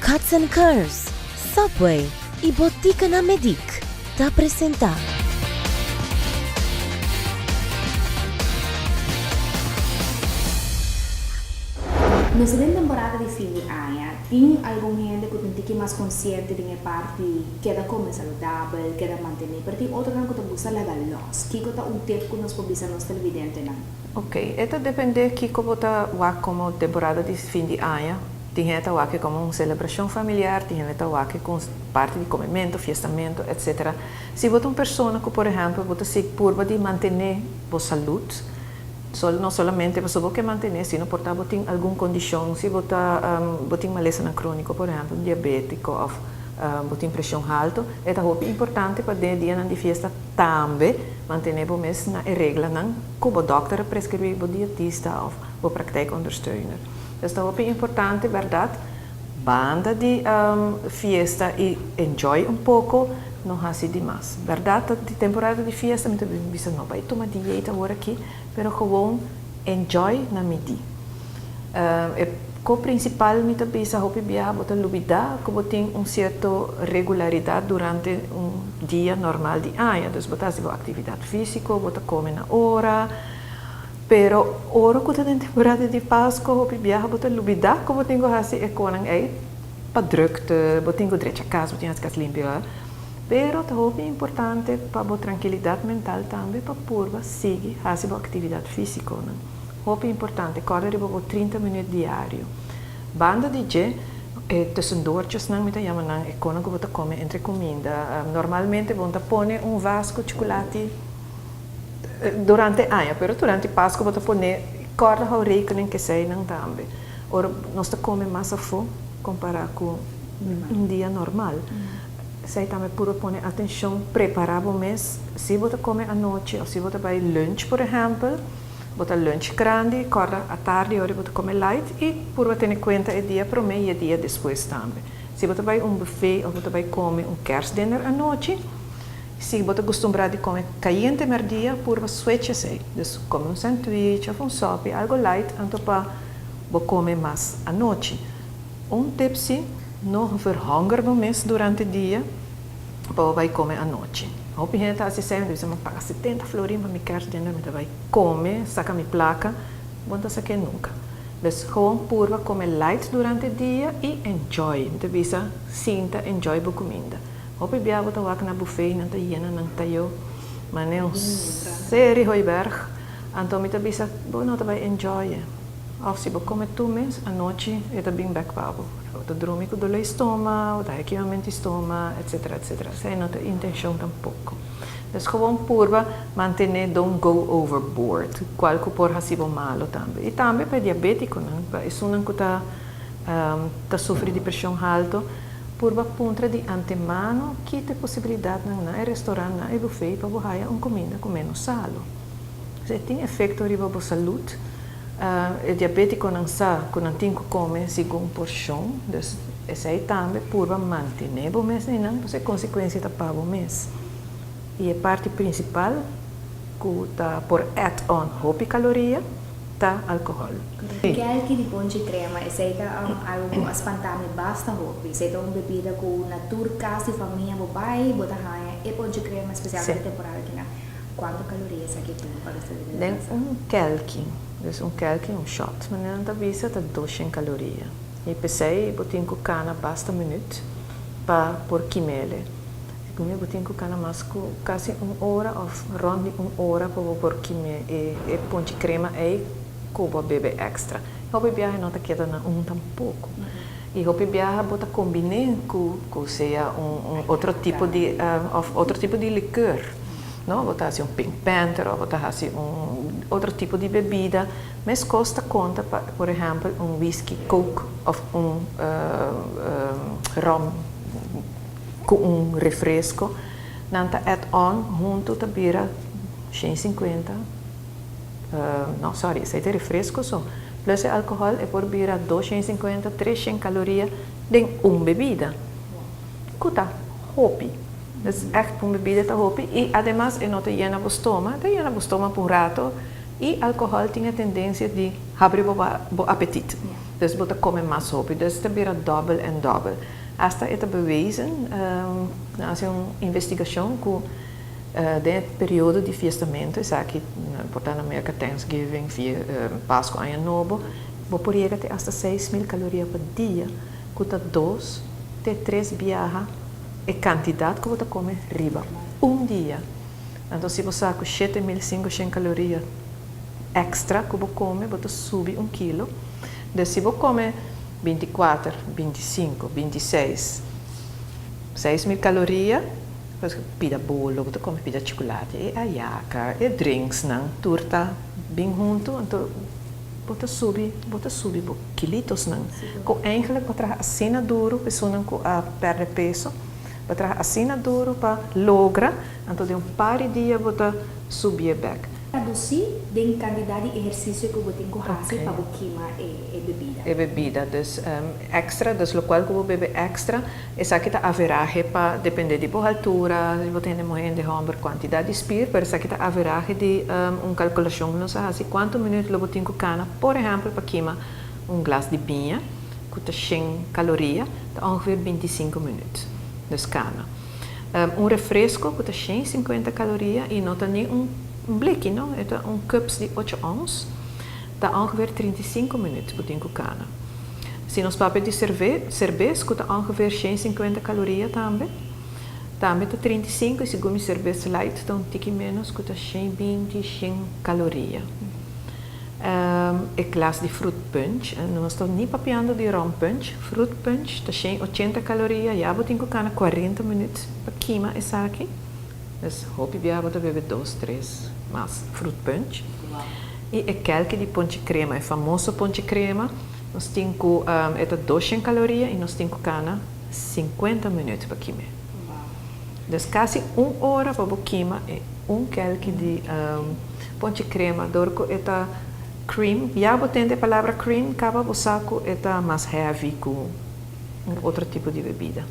Cuts and Curves, Subway e Botica na Medic te apresentar. Na segunda temporada de fim de ano, tem algum gente que tem mais consciente de parte que da comer saudável, que da manter, mas tem outra que busca legal loss. Que está tempo que nós publicamos nos televidentes não? Ok, isso depende de como está como temporada de fim de ano. Tem gente que como uma celebração familiar, tem gente que com parte de comimento, fiestamento, etc. Se você uma pessoa que, por exemplo, você se curva de manter a saúde, não somente você que manter, sino porque você tem alguma condição, se você tem uma lesão crônica, por exemplo, diabético ou você tem pressão alta, é importante para o dia de festa também manter o mesmo na regra como o doutor prescreve o dietista ou o praktijkondersteuner. Então é importante, verdade, banda de festa e enjoy pouco, não há demais. Verdade, de temporada de festa, muitas vezes não vai tomar dieta agora aqui, mas gewoon enjoy na medida. O principal, muitas vezes, é que lubida, que tem uma certa regularidade durante dia normal de ano. Então, você faz atividade física, você come na hora, pero ora que está em temporada de Páscoa, você lubida, que você tem que fazer para drukte, você tem que direito a casa, você tem que limpar. Pero é importante para a tranquilidade mental também, para a seguir fazer atividade física. É importante, correr por 30 minutos diário. Banda de je, tussendoortjes, met een jammer, ik kon ook wat komen entre comida. Normalmente, você põe vaso de chocolate durante o ano, pero durante Páscoa, você põe, corre a rekening que sei não também. Ora, nós comemos mais a fome comparado com dia normal. Sei também por pôr atenção, preparar o mês. Se você come à noite, ou se você vai lunch, por exemplo, você lunch grande, corre à tarde, hora você come light, e por ter em conta o dia para mim e o dia depois também. Se você vai buffet, ou você vai comer kerstdiner à noite, se você costuma de comer caliente no dia, por switch sei. Então, come sanduíche ou sopa, algo light, então para comer mais à noite. Tip sim, não verhonger o mês durante o dia, para vai comer à noite. A opinião está assim, você vai pagar 70 florinhos para me kerstdiner, você vai comer, saca minha placa, não saque nunca. Então, gewoon purva comer light durante o dia e enjoy. Então, você sinta, enjoy a comida. A opinião está aqui na buffet, não está llena, não está eu, mas é série Heuberg, então você não vai enjoy. Of se você come tu mês, à noite, é bem backpabo. Você dorme com dor no estômago, dá equipamento estômago, etc, etc. Sem não ter intenção tampouco. Então, gewoon purva, manter, don't go overboard. Qual que por recibo malo também. E também para diabético, né? Isso não que tá sofre de pressão alta, purva puntra de antemano, que tem possibilidade na restaurante, na buffet, para você uma comida com menos salo. Isso tem efeito sobre a saúde. O diabético não sabe que não tem que comer segundo porção, então essa aí também purva manter o mês e não, você consequência da para o mês. E a parte principal que está por add-on hopi caloria, tá álcool. Aquele que de pão de crema, essa aí tá algo espantame basta hopi, essa é uma bebida com natura casa e família, o pai, bota raia, e pão de crema especial para temporada aqui na. Quanto calorias aqui tem para essa bebida? Tem kelking. Dus kelking, shot, mas não está vista de 200 calorias. E pensei, eu tenho que cana basta minuto para por quimele. Como eu tenho que cana mais quase 1 hora ou rond de 1 hora para por quimele e pão de crema é como bebe extra. Eu bebe não está queda na tampouco. E eu bebe bota combinar com seja outro tipo de licor. Não, botar assim Pink Panther ou botar assim outro tipo de bebida, mas custa conta, por exemplo, whisky coke ou rum com refresco, nanta add-on junto da bira 150, não, sorry, isso é refresco só, plus álcool é por bira 250, 300 calorias de bebida. Kuta, hopi. Dus echt een bebida te hopi. E además não te llena o estômago, te llena o estômago por rato. E álcool tem a tendência de abrir o apetite. Dus bota come mais rápido. Dus het bira double en double. Hasta het bewezen, hace uma investigação com de período de fiestamento, is aqui, portanto, América Thanksgiving, Páscoa, Ano Novo, vou por aí até hasta 6.000 calorias por dia, custa 2 até 3 viagens e quantidade que você come riba, dia. Então, se você com 7.500 calorias extra que você come, você sube 1 quilo. Então, se você come 24, 25, 26, 6.000 calorias, você pida bolo, você come pida chocolate, e ayaca, e drinks, não, turta, bem junto, então você sube quilitos, não. Com eigenlijk, você traz assim duro, pessoa não perde peso, você traz assim duro para logra, então de par de dias você subir back. Traduzir de quantidade de exercício que você tem que fazer para queimar a bebida. E bebida, dus extra, dus lo qual que você bebe extra, essa aqui tá average para depender de boa altura, se você tem morrer de hamburger, quantidade de spir, mas essa aqui tá average de calculação, não sei assim, quantos minutos você tem que cana, por exemplo, para queimar glass de vinho, que tá 100 calorias, tá ongeveer 25 minutos, dus cana. Refresco, que tá 150 calorias e não tem nem blikje, não? É cups de 8 ons, dá ongeveer 35 minutos para tinha cana. Se nós papel de cerveja, que dá ongeveer 150 calorias também. Também dá 35, e se gumi cerveja light, dá tique menos, que dá 120 calorias. E classe de fruit punch, não estou nem papiando de rum punch. Fruit punch, dá 180 calorias, já vou tinha cana 40 minutos para queimar essa aqui. Dus hoop je te beber 2, 3 mais fruit punch. Wow. E aquele de ponche crema, é famoso ponche crema. Nós temos 200 calorias e nós temos cana 50 minutos para queimar. Wow. Dus quase 1 hora para queimar e quelque de ponche crema. Dorco eta cream, já botando a palavra cream, acaba o saco eta mais heavy com outro tipo de bebida.